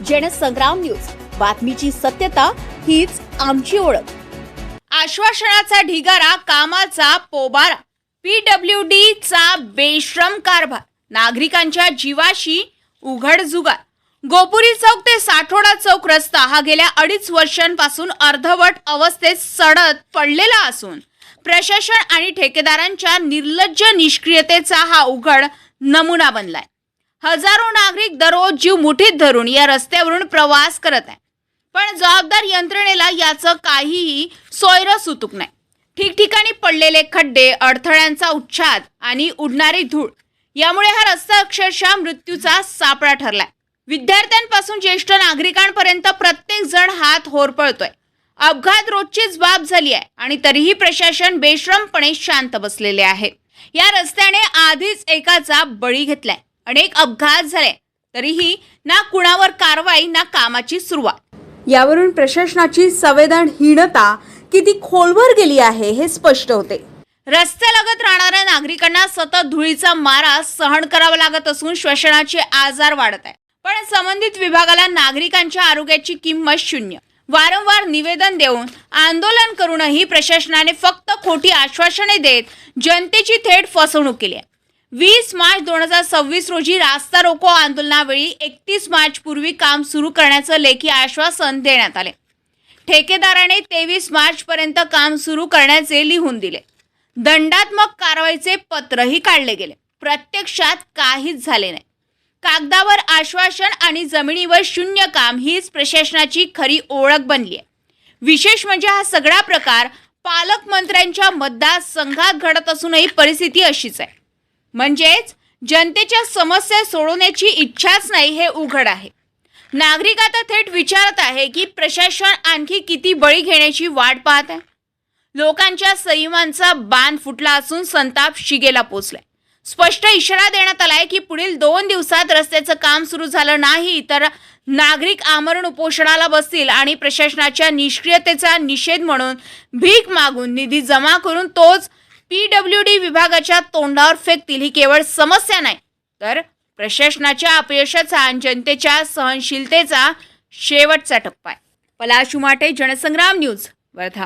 Jansangram news, बातमीची सत्यता हीच आमची ओळख। आश्वासनाचा ढिगारा, कामाचा पोबारा, PWD चा बेश्रम कारभार, नागरिकांच्या जीवाशी उघड जुगार। गोपुरी चौक ते साठोडा चौक रस्ता हा गेल्या 2.5 वर्षांपासून अर्धवट अवस्थेत सडत पडलेला असून प्रशासन आणि ठेकेदारांच्या निर्लज्ज निष्क्रियतेचा हा उघड नमुना बनलाय। हजारो नागरिक दररोज जीव मुठीत धरून या रस्त्यावरून प्रवास करत आहे, पण जबाबदार यंत्रणेला याचं काहीही सोयरं सुतूक नाही। ठिकठिकाणी पडलेले खड्डे, अडथळ्यांचा उच्छाद आणि उडणारी धूळ यामुळे हा रस्ता अक्षरशः मृत्यूचा सापळा ठरलाय। विद्यार्थ्यांपासून ज्येष्ठ नागरिकांपर्यंत प्रत्येक जण हात होरपळतोय। अपघात रोजचीच बाब झाली आहे आणि तरीही प्रशासन बेश्रमपणे शांत बसलेले आहे। या रस्त्याने आधीच एकाचा बळी घेतलाय, अनेक अपघात झाले, तरीही ना कुणावर कारवाई ना कामाची सुरुवात। यावरून प्रशासनाची संवेदनहीनता किती खोलवर गेली आहे हे स्पष्ट होते। रस्त्यालगत राहणाऱ्या नागरिकांना सतत धुळीचा मारा सहन करावा लागत असून श्वसनाचे आजार वाढत आहे, पण संबंधित विभागाला नागरिकांच्या आरोग्याची किंमत शून्य। वारंवार निवेदन देऊन आंदोलन करूनही प्रशासनाने फक्त खोटी आश्वासने देत जनतेची थेट फसवणूक केली आहे। 20 मार्च 2026 रोजी रास्ता रोको आंदोलनावेळी 31 मार्च पूर्वी काम सुरू करण्याचं लेखी आश्वासन देण्यात आले। ठेकेदाराने 23 मार्च पर्यंत काम सुरू करण्याचे लिहून दिले। दंडात्मक कारवाईचे पत्रही काढले गेले, प्रत्यक्षात काहीच झाले नाही। कागदावर आश्वासन आणि जमिनीवर शून्य काम हीच प्रशासनाची खरी ओळख बनली आहे। विशेष म्हणजे हा सगळा प्रकार पालकमंत्र्यांच्या मतदारसंघात घडत असूनही परिस्थिती अशीच आहे। म्हणजेच जनतेच्या समस्या सोडवण्याची इच्छाच नाही हे उघड आहे। नागरिक आता थेट विचारत आहे की प्रशासन आणखी किती बळी घेण्याची वाट पाहत आहे। लोकांच्या संयमांचा बांध फुटला असून संताप शिगेला पोचलाय। स्पष्ट इशारा देण्यात आलाय की पुढील 2 दिवसात रस्त्याचं काम सुरू झालं नाही तर नागरिक आमरण उपोषणाला बसतील आणि प्रशासनाच्या निष्क्रियतेचा निषेध म्हणून भीक मागून निधी जमा करून तोच PWD विभागाच्या तोंडावर फेकतील। ही केवळ समस्या नाही तर प्रशासनाच्या अपयशाचा आणि जनतेच्या सहनशीलतेचा शेवटचा टप्पा आहे। पलाश उमाटे, जनसंग्राम न्यूज, वर्धा।